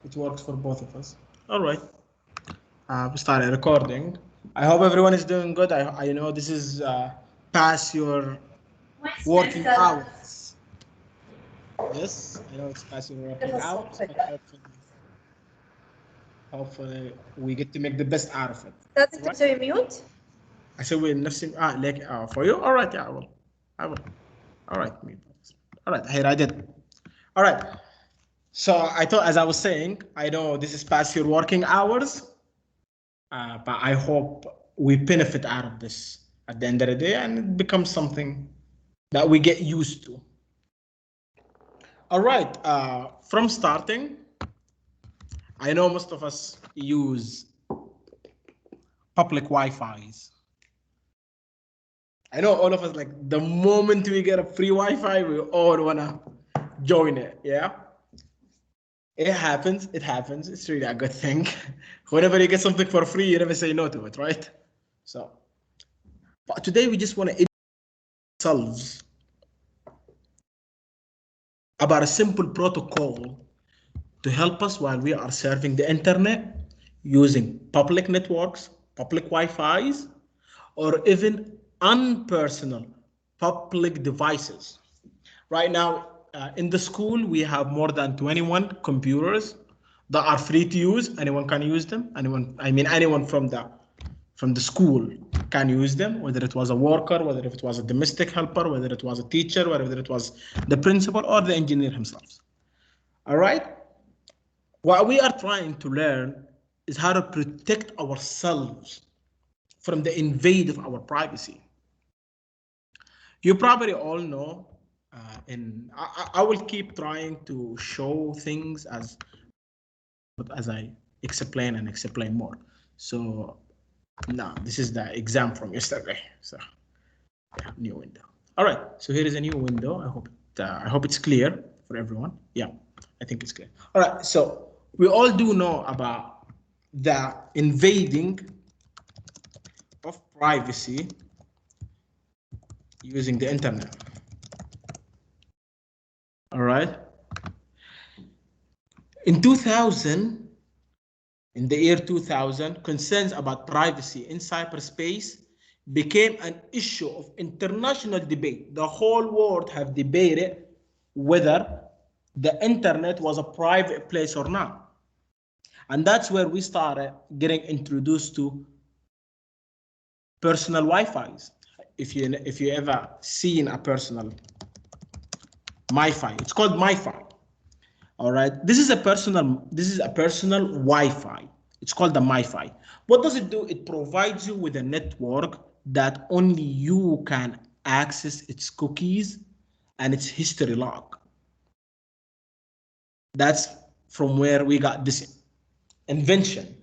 It works for both of us. All right. We started recording. I hope everyone is doing good. I know this is past your working hours. Yes, I know it's past your working hours, but hopefully we get to make the best out of it. لازم تسوي ميوت. اسوي نفسي like for you. All right, yeah, I will. All right, me. All right, here I did. All right. So I thought, as I was saying, I know this is past your working hours, but I hope we benefit out of this at the end of the day, and it becomes something that we get used to. All right, from starting, I know most of us use public Wi-Fi's. I know all of us, like, the moment we get a free Wi-Fi, we all wanna join it, yeah? It happens, it's really a good thing. Whenever you get something for free, you never say no to it, right? So, but today we just wanna ourselves about a simple protocol to help us while we are surfing the internet using public networks, public Wi-Fi's, or even unpersonal public devices. Right now, in the school, we have more than 21 computers that are free to use. Anyone can use them. Anyone from the school can use them, whether it was a worker, whether it was a domestic helper, whether it was a teacher, whether it was the principal or the engineer himself. All right? What we are trying to learn is how to protect ourselves from the invade of our privacy. You probably all know, I will keep trying to show things as I explain and explain more. So now this is the exam from yesterday. So yeah, new window. All right, so here is a new window. I hope it's clear for everyone. Yeah, I think it's clear. All right, so we all do know about the invading of privacy using the internet. All right. In 2000, in the year 2000, concerns about privacy in cyberspace became an issue of international debate. The whole world have debated whether the internet was a private place or not. And that's where we started getting introduced to personal Wi-Fi's. If you ever seen a personal MiFi, it's called MiFi. All right, this is a personal Wi-Fi. It's called the MiFi. What does it do? It provides you with a network that only you can access its cookies and its history log. That's from where we got this invention.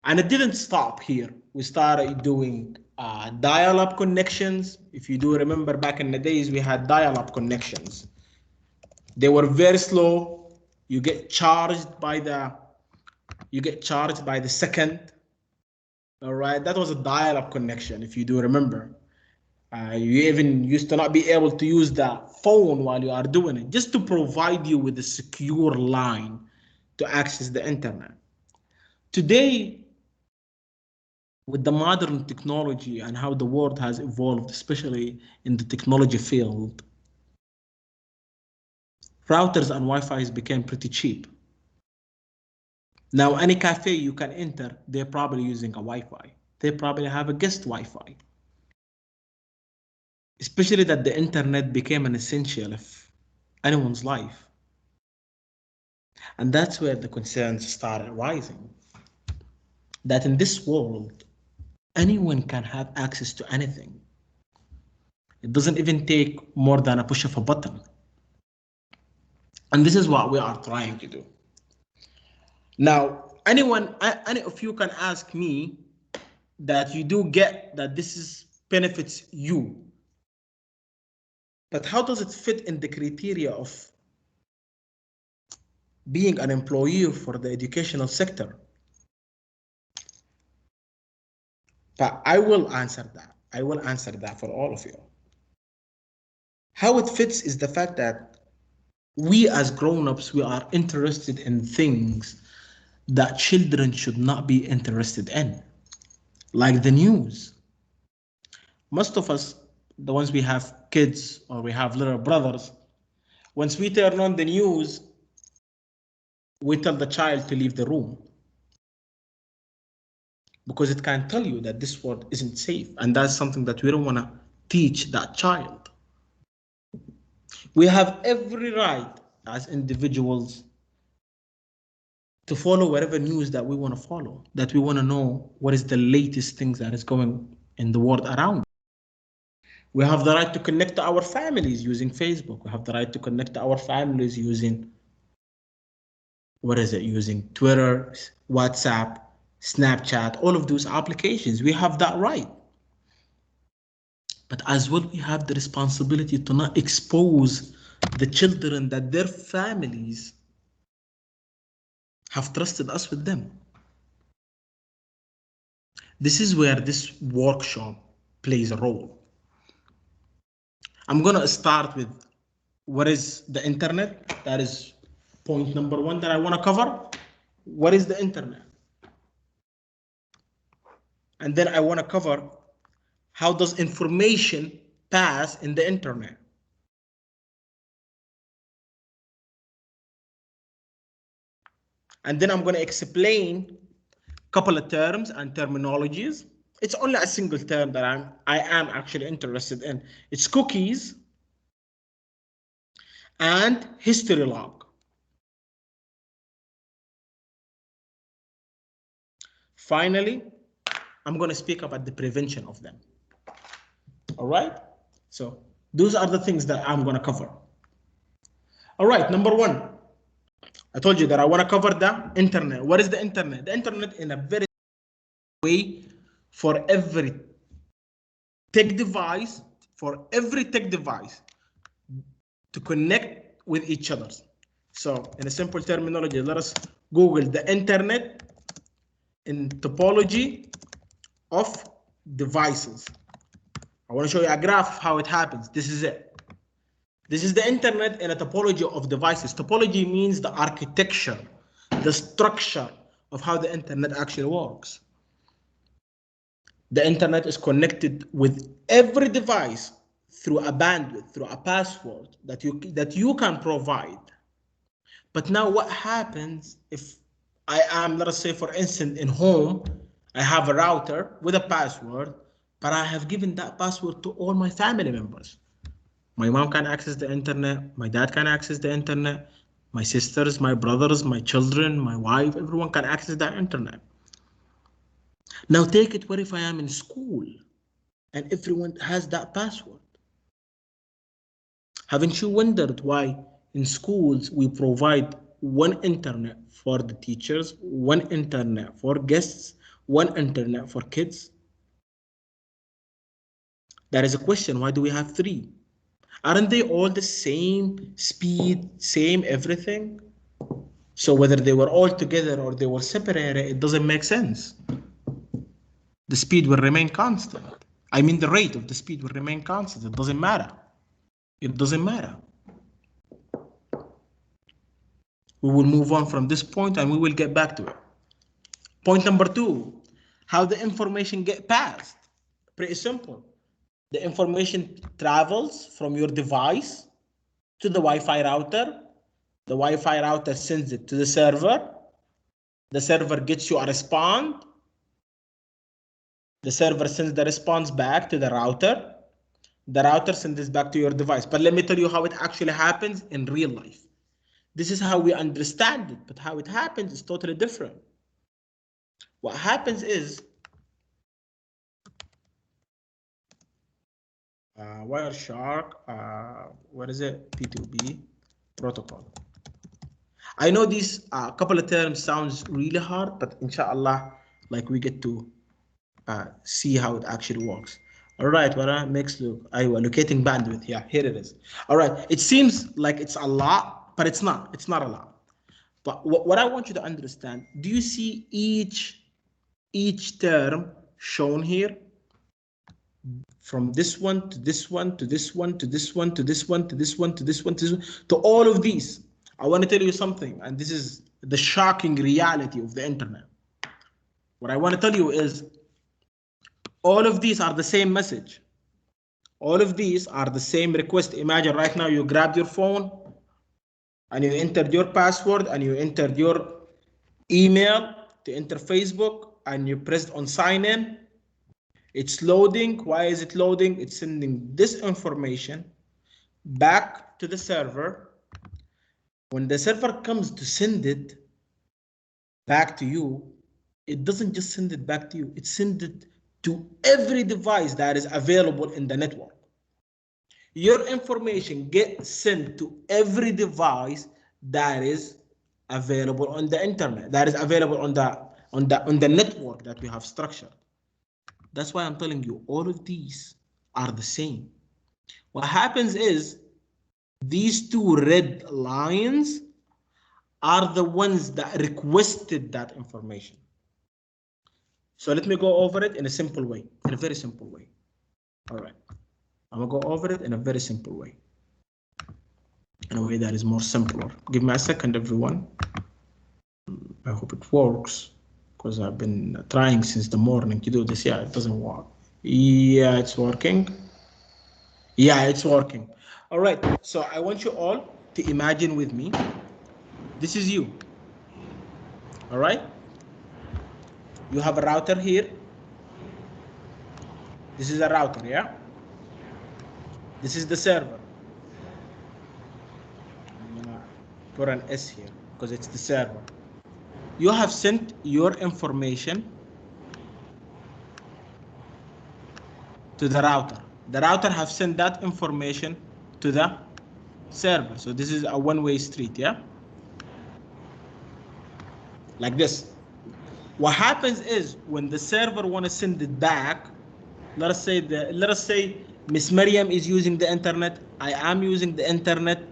And it didn't stop here. We started doing dial-up connections. If you do remember, back in the days, we had dial-up connections. They were very slow. You get charged by the second. All right, that was a dial-up connection, if you do remember. You even used to not be able to use the phone while you are doing it, just to provide you with a secure line to access the internet. Today, with the modern technology and how the world has evolved, especially in the technology field, routers and Wi-Fi's became pretty cheap. Now, any cafe you can enter, they're probably using a Wi-Fi. They probably have a guest Wi-Fi. Especially that the internet became an essential of anyone's life. And that's where the concerns started rising. That in this world, anyone can have access to anything. It doesn't even take more than a push of a button. And this is what we are trying to do. Now, any of you can ask me that you do get that this benefits you. But how does it fit in the criteria of being an employee for the educational sector? But I will answer that. I will answer that for all of you. How it fits is the fact that We as grown-ups, we are interested in things that children should not be interested in, like the news. Most of us, the ones we have kids or we have little brothers, once we turn on the news, we tell the child to leave the room because it can tell you that this world isn't safe, and that's something that we don't want to teach that child. We have every right as individuals to follow whatever news that we want to follow, that we want to know what is the latest things that is going in the world around. We have the right to connect to our families using Facebook. We have the right to connect to our families using, using Twitter, WhatsApp, Snapchat, all of those applications. We have that right. But as well, we have the responsibility to not expose the children that their families have trusted us with them. This is where this workshop plays a role. I'm going to start with what is the internet. That is point number one that I want to cover. What is the internet? And then I want to cover how does information pass in the internet. And then I'm going to explain a couple of terms and terminologies. It's only a single term that I am actually interested in. It's cookies and history log. Finally, I'm going to speak about the prevention of them. All right? So those are the things that I'm going to cover. All right, number one, I told you that I want to cover the internet. What is the internet? The internet in a very way for every tech device, to connect with each other. So in a simple terminology, let us Google the internet in topology of devices. I want to show you a graph of how it happens. This is it. This is the internet in a topology of devices. Topology means the architecture, the structure of how the internet actually works. The internet is connected with every device through a bandwidth, through a password that you can provide. But now what happens if I am, let us say for instance, in home, I have a router with a password, but I have given that password to all my family members. My mom can access the internet, my dad can access the internet, my sisters, my brothers, my children, my wife, everyone can access the internet. Now take it, what if I am in school and everyone has that password? Haven't you wondered why in schools we provide one internet for the teachers, one internet for guests, one internet for kids? That is a question. Why do we have three? Aren't they all the same speed, same everything? So whether they were all together or they were separated, it doesn't make sense. The speed will remain constant. I mean, the rate of the speed will remain constant. It doesn't matter. It doesn't matter. We will move on from this point and we will get back to it. Point number two, how the information get passed. Pretty simple. The information travels from your device to the Wi-Fi router. The Wi-Fi router sends it to the server. The server gets you a response. The server sends the response back to the router. The router sends this back to your device. But let me tell you how it actually happens in real life. This is how we understand it, but how it happens is totally different. What happens is Wireshark, what is it? P2P protocol. I know these couple of terms sounds really hard, but inshallah, like we get to see how it actually works. All right, what makes look? Allocating bandwidth. Yeah, here it is. All right, it seems like it's a lot, but it's not. It's not a lot. But what I want you to understand, do you see each term shown here? from this one to this one to this one to this one to this one to this one to this one to this one to all of these. I want to tell you something, and this is the shocking reality of the internet. What I want to tell you is all of these are the same message. All of these are the same request. Imagine right now you grabbed your phone and you entered your password and you entered your email to enter Facebook and you pressed on sign in. It's loading. Why is it loading? It's sending this information back to the server. When the server comes to send it back to you, it doesn't just send it back to you, it sends it to every device that is available in the network. Your information gets sent to every device that is available on the internet, that is available on the network that we have structured. That's why I'm telling you all of these are the same. What happens is these two red lines are the ones that requested that information. So let me go over it in a simple way, in a very simple way. All right, I'm gonna go over it in a very simple way, in a way that is more simpler. Give me a second, everyone. I hope it works, because I've been trying since the morning to do this. Yeah, it doesn't work. Yeah, it's working. Yeah, it's working. All right, so I want you all to imagine with me, this is you. All right, you have a router here. This is a router, yeah? This is the server. I'm gonna put an S here because it's the server. You have sent your information to the router. The router have sent that information to the server. So this is a one-way street, yeah? Like this. What happens is when the server want to send it back, let us say Miss Maryam is using the internet, I am using the internet,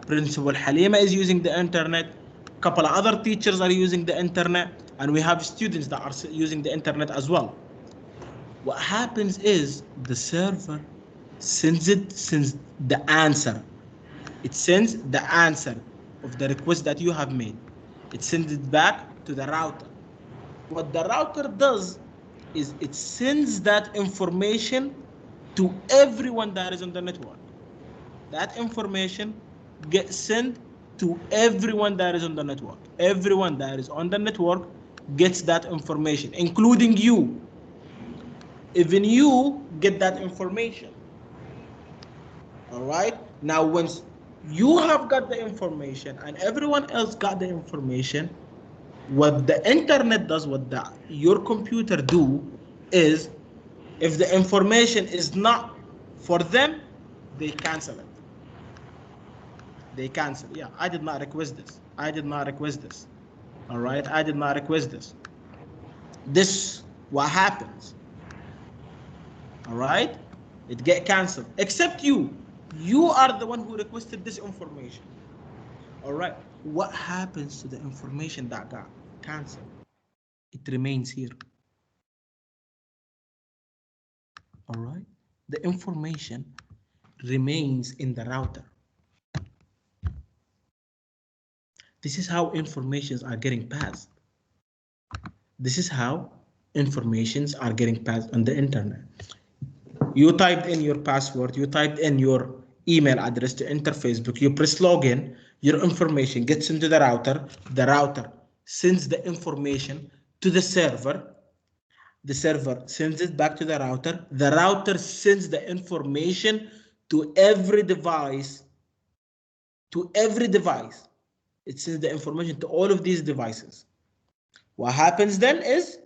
Principal Halima is using the internet, a couple of other teachers are using the internet, and we have students that are using the internet as well. What happens is the server sends the answer. It sends the answer of the request that you have made. It sends it back to the router. What the router does is it sends that information to everyone that is on the network. That information gets sent to everyone that is on the network. Everyone that is on the network gets that information, including you. Even you get that information. All right? Now, once you have got the information and everyone else got the information, what the internet does, what your computer do is, if the information is not for them, they cancel it. They cancel. Yeah, I did not request this. I did not request this. All right, I did not request this. This what happens. All right, it get canceled. Except you. You are the one who requested this information. All right, what happens to the information that got canceled? It remains here. All right, the information remains in the router. This is how informations are getting passed. This is how informations are getting passed on the internet. You typed in your password, you typed in your email address to enter Facebook, you press login, your information gets into the router sends the information to the server sends it back to the router sends the information to every device, it sends the information to all of these devices. What happens then is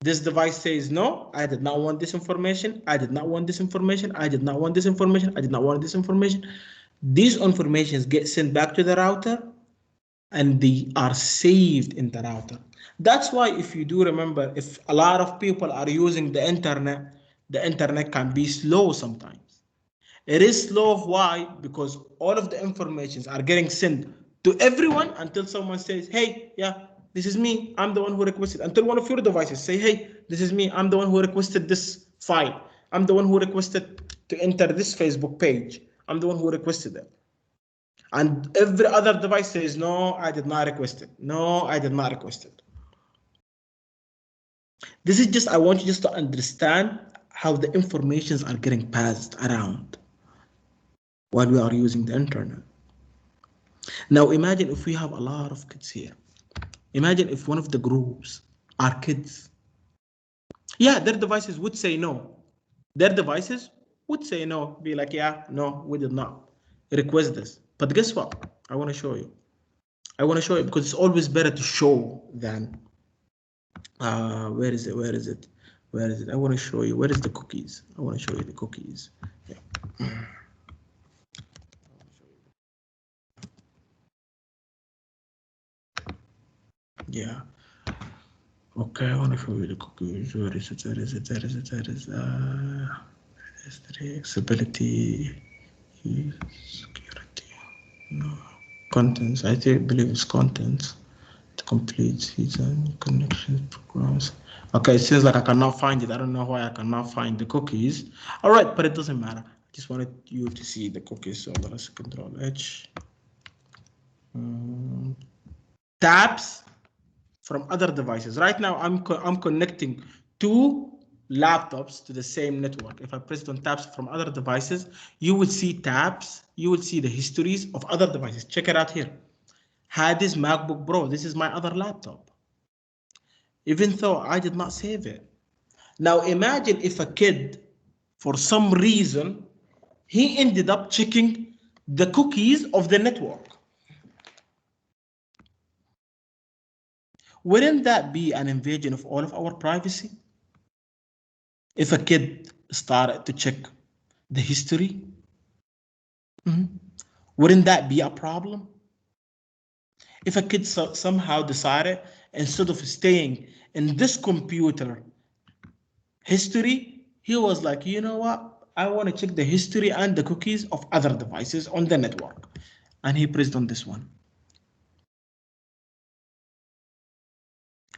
this device says, no, I did not want this information. I did not want this information. I did not want this information. I did not want this information. These informations get sent back to the router and they are saved in the router. That's why if you do remember, if a lot of people are using the internet can be slow sometimes. It is slow. Why? Because all of the informations are getting sent to everyone until someone says, hey, yeah, this is me. I'm the one who requested. Until one of your devices say, hey, this is me. I'm the one who requested this Fine. I'm the one who requested to enter this Facebook page. I'm the one who requested it. And every other device says, no, I did not request it. No, I did not request it. This is just, I want you just to understand how the informations are getting passed around while we are using the internet. Now imagine if we have a lot of kids here. Imagine if one of the groups are kids. Yeah, their devices would say no. Their devices would say no, be like, yeah, no, we did not request this. But guess what? I want to show you. I want to show you because it's always better to show than, where is it? Where is it? Where is it? I want to show you. Where is the cookies? I want to show you the cookies. Yeah. Yeah. Okay, I want to show you the cookies. Where is it? Where is it? Where is it? Where is history, accessibility, security. No. Contents. I believe it's contents. To complete season connections programs. Okay, it says like I cannot find it. I don't know why I cannot find the cookies. All right, but it doesn't matter. I just wanted you to see the cookies. So let's Control H. Tabs from other devices. Right now, I'm connecting two laptops to the same network. If I press on tabs from other devices, you will see tabs. You will see the histories of other devices. Check it out here. Had this MacBook Pro. This is my other laptop. Even though I did not save it. Now imagine if a kid, for some reason, he ended up checking the cookies of the network. Wouldn't that be an invasion of all of our privacy? If a kid started to check the history, wouldn't that be a problem? If a kid somehow decided, instead of staying in this computer history, he was like, you know what? I want to check the history and the cookies of other devices on the network. And he pressed on this one.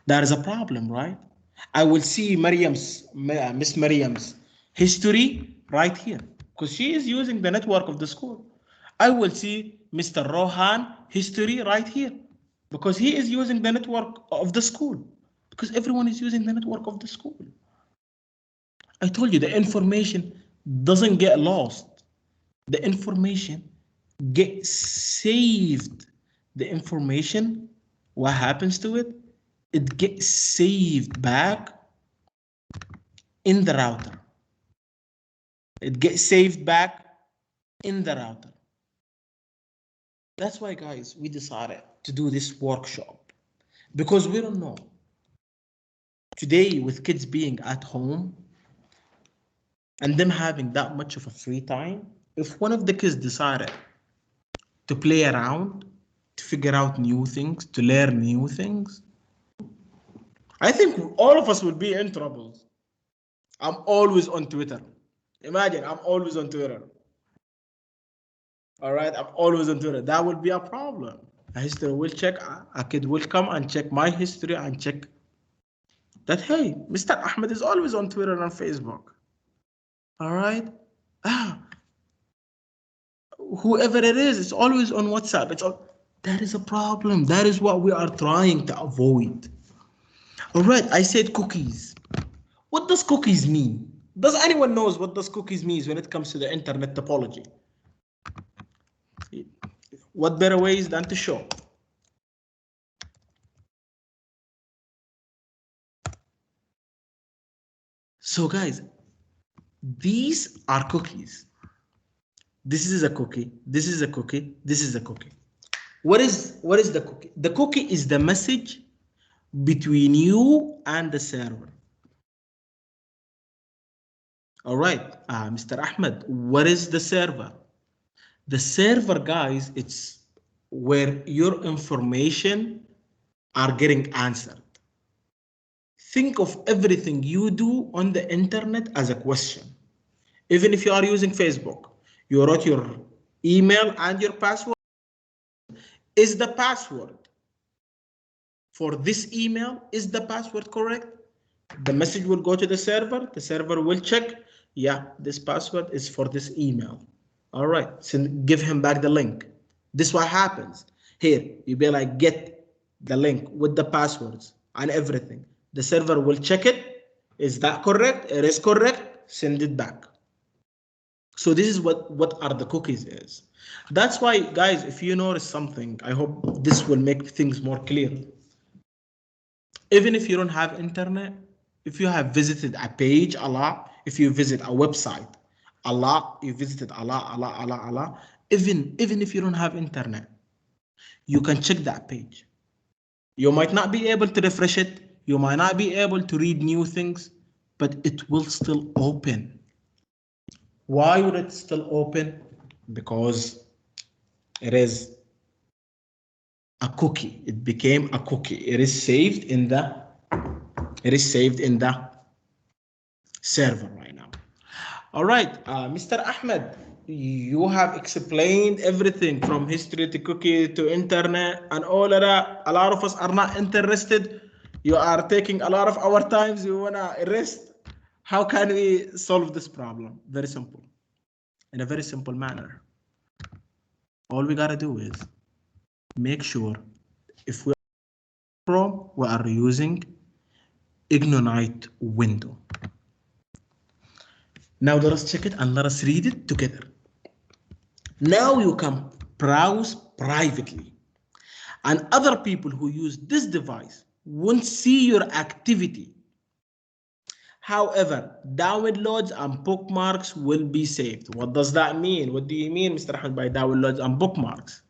That is a problem, right? I will see Miss Mariam's history right here because she is using the network of the school. I will see Mr. Rohan history right here because he is using the network of the school because everyone is using the network of the school. I told you the information doesn't get lost. The information gets saved. The information, what happens to it? It gets saved back in the router. It gets saved back in the router. That's why, guys, we decided to do this workshop because we don't know. Today, with kids being at home and them having that much of a free time, if one of the kids decided to play around, to figure out new things, to learn new things, I think all of us would be in trouble. I'm always on Twitter. Imagine, I'm always on Twitter. All right, I'm always on Twitter. That would be a problem. A history will check, a kid will come and check my history and check that, hey, Mr. Ahmed is always on Twitter and Facebook. All right. Whoever it is, it's always on WhatsApp. That is a problem. That is what we are trying to avoid. All right, I said cookies. What does cookies mean? Does anyone knows what does cookies means when it comes to the internet topology? What better ways than to show? So guys, these are cookies. This is a cookie. This is a cookie. This is a cookie. What is the cookie? The cookie is the message between you and the server. All right, Mr. Ahmed, what is the server? The server, guys, it's where your information are getting answered. Think of everything you do on the internet as a question. Even if you are using Facebook, you wrote your email and your password. Is the password for this email, is the password correct? The message will go to the server will check, yeah, this password is for this email. All right, so give him back the link. This what happens. Here, you be like, get the link with the passwords and everything. The server will check it. Is that correct? It is correct. Send it back. So this is what are the cookies is. That's why, guys, if you notice something, I hope this will make things more clear. Even if you don't have internet, if you have visited a page a lot, if you visit a website a lot, you visited a lot, even if you don't have internet, you can check that page. You might not be able to refresh it, you might not be able to read new things, but it will still open. Why would it still open? Because it is a cookie. It became a cookie. It is saved in the server right now. All right, Mr. Ahmed, you have explained everything from history to cookie to internet and all of that. A lot of us are not interested. You are taking a lot of our times. You wanna rest. How can we solve this problem? Very simple. In a very simple manner. All we gotta do is make sure if we are Chrome, we are using Ignite window. Now let us check it and let us read it together. Now you can browse privately, and other people who use this device won't see your activity. However, downloads and bookmarks will be saved. What does that mean? What do you mean, Mr. Ahmed, by downloads and bookmarks?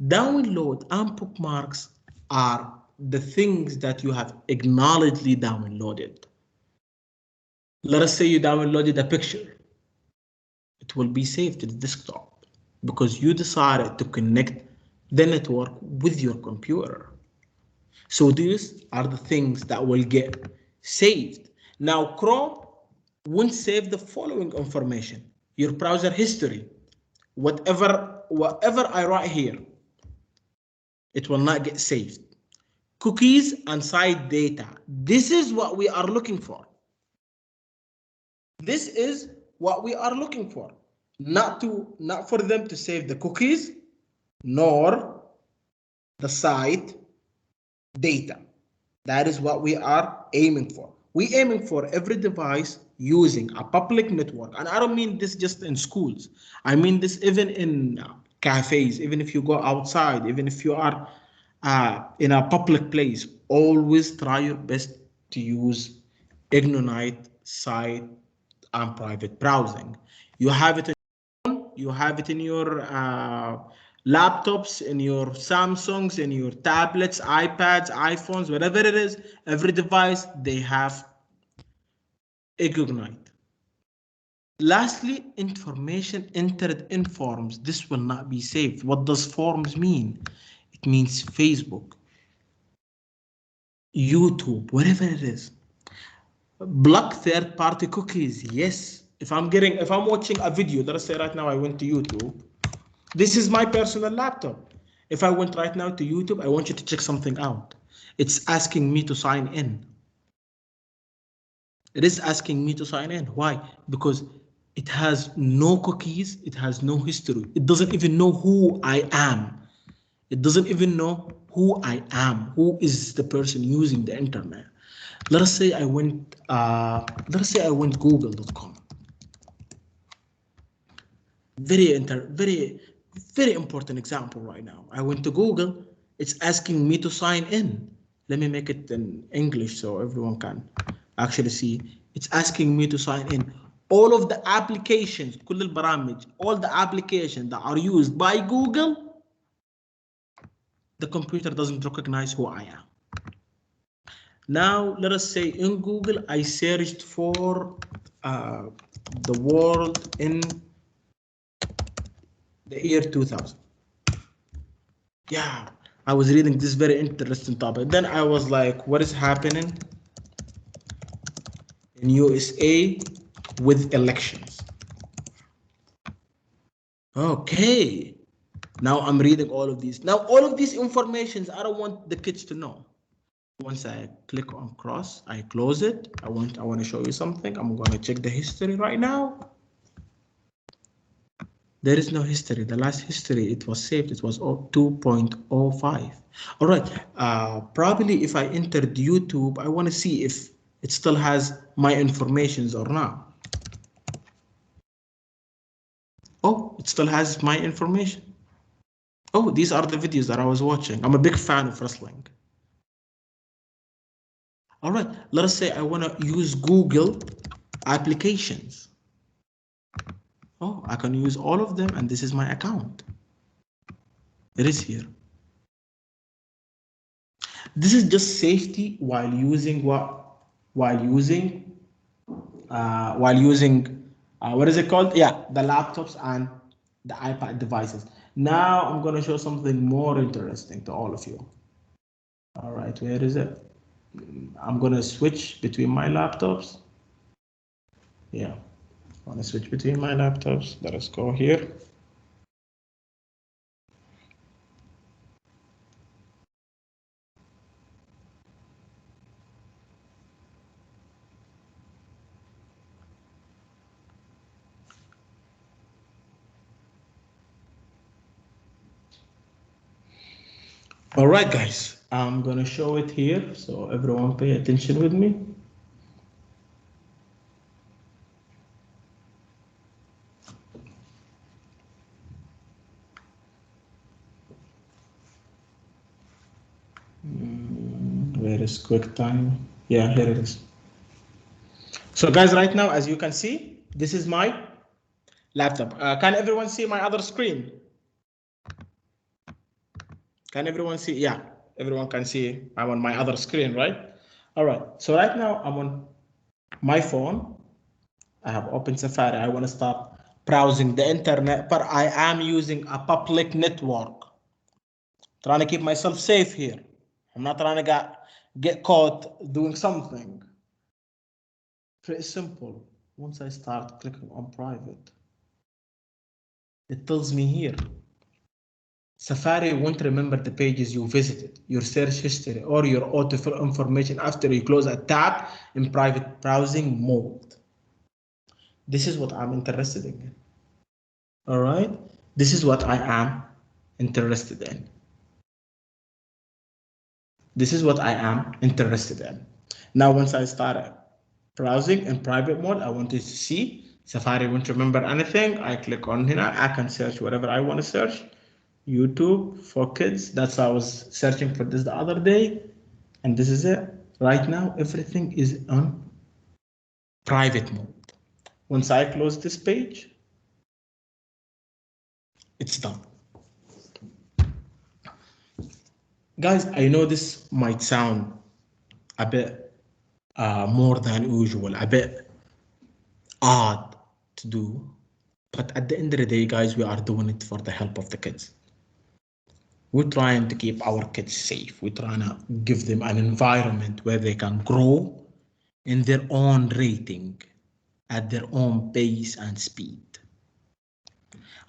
Download and bookmarks are the things that you have acknowledgedly downloaded. Let us say you downloaded a picture. It will be saved to the desktop because you decided to connect the network with your computer. So these are the things that will get saved. Now, Chrome won't save the following information: your browser history, whatever I write here, it will not get saved. Cookies and site data. This is what we are looking for. This is what we are looking for. Not for them to save the cookies, nor the site data. That is what we are aiming for. We aiming for every device using a public network. And I don't mean this just in schools. I mean this even in cafes, even if you go outside, even if you are in a public place, always try your best to use Ignite site and private browsing. You have it in you have it in your laptops, in your Samsungs, in your tablets, iPads, iPhones, whatever it is, every device, they have Ignite. Lastly, information entered in forms. This will not be saved. What does forms mean? It means Facebook, YouTube, whatever it is. Block third-party cookies. Yes. If I'm watching a video, let us say right now I went to YouTube. This is my personal laptop. If I went right now to YouTube, I want you to check something out. It's asking me to sign in. It is asking me to sign in. Why? Because it has no cookies. It has no history. It doesn't even know who I am. It doesn't even know who I am. Who is the person using the internet? Let us say I went Google.com. Very important example right now. I went to Google. It's asking me to sign in. Let me make it in English so everyone can actually see. It's asking me to sign in. All of the applications, كل البرامج, all the applications that are used by Google, the computer doesn't recognize who I am. Now, let us say in Google, I searched for the world in the year 2000. Yeah, I was reading this very interesting topic. Then I was like, what is happening in USA with elections? Okay, now I'm reading all of these. Now, all of these informations, I don't want the kids to know. Once I click on cross, I close it. I want to show you something. I'm going to check the history right now. There is no history. The last history it was saved, it was 2.05. All right. Probably if I entered YouTube, I want to see if it still has my informations or not. Oh, it still has my information. Oh, these are the videos that I was watching. I'm a big fan of wrestling. All right, let us say I want to use Google applications. Oh, I can use all of them, and this is my account. It is here. This is just safety while using what? While using what is it called? Yeah, the laptops and the iPad devices. Now I'm going to show something more interesting to all of you. All right, where is it? I'm going to switch between my laptops. Yeah, I want to switch between my laptops. Let us go here. All right, guys, I'm going to show it here. So everyone pay attention with me. Where is QuickTime? Yeah, here it is. So guys, right now, as you can see, this is my laptop. Can everyone see my other screen? Can everyone see? Yeah, everyone can see I'm on my other screen, right? All right, so right now I'm on my phone. I have opened Safari. I want to start browsing the internet, but I am using a public network. Trying to keep myself safe here. I'm not trying to get caught doing something. Pretty simple. Once I start clicking on private, it tells me here. Safari won't remember the pages you visited, your search history, or your autofill information after you close a tab in private browsing mode. This is what I'm interested in. All right? This is what I am interested in. This is what I am interested in. Now, once I start browsing in private mode, I wanted to see. Safari won't remember anything. I click on here. I can search whatever I want to search. YouTube for kids. That's why I was searching for this the other day. And this is it. Right now, everything is on private mode. Once I close this page, it's done. Guys, I know this might sound a bit more than usual, a bit odd to do, but at the end of the day, guys, we are doing it for the help of the kids. We're trying to keep our kids safe. We're trying to give them an environment where they can grow in their own rating, at their own pace and speed.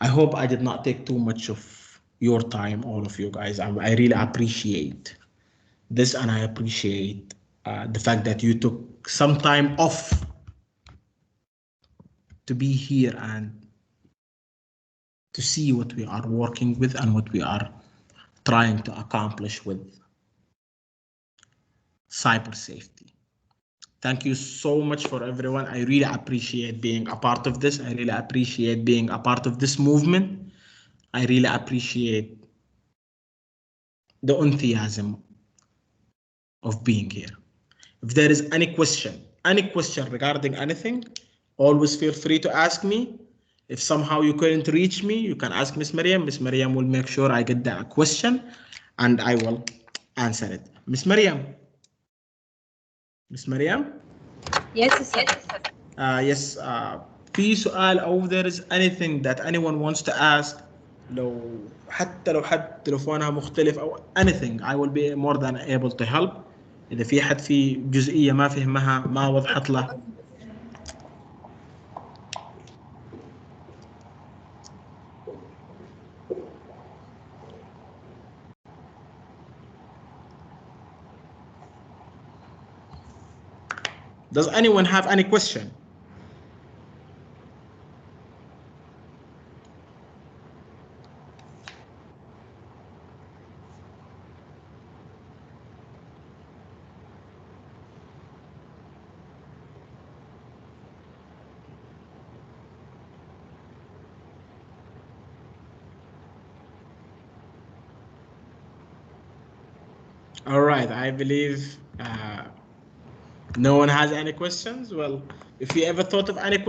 I hope I did not take too much of your time, all of you guys. I really appreciate this, and I appreciate the fact that you took some time off to be here and to see what we are working with and what we are trying to accomplish with cyber safety. Thank you so much for everyone. I really appreciate being a part of this. I really appreciate being a part of this movement. I really appreciate the enthusiasm of being here. If there is any question regarding anything, always feel free to ask me. If somehow you couldn't reach me, you can ask Miss Mariam. Miss Mariam will make sure I get that question and I will answer it. Miss Mariam. Miss Mariam? Yes, sir. Yes. في سؤال أو there is anything that anyone wants to ask حتى لو حد تلفونها مختلف أو anything I will be more than able to help. إذا في حد في جزئية ما فهمها ما وضحت له. Does anyone have any question? All right, I believe no one has any questions. Well, if you ever thought of any questions,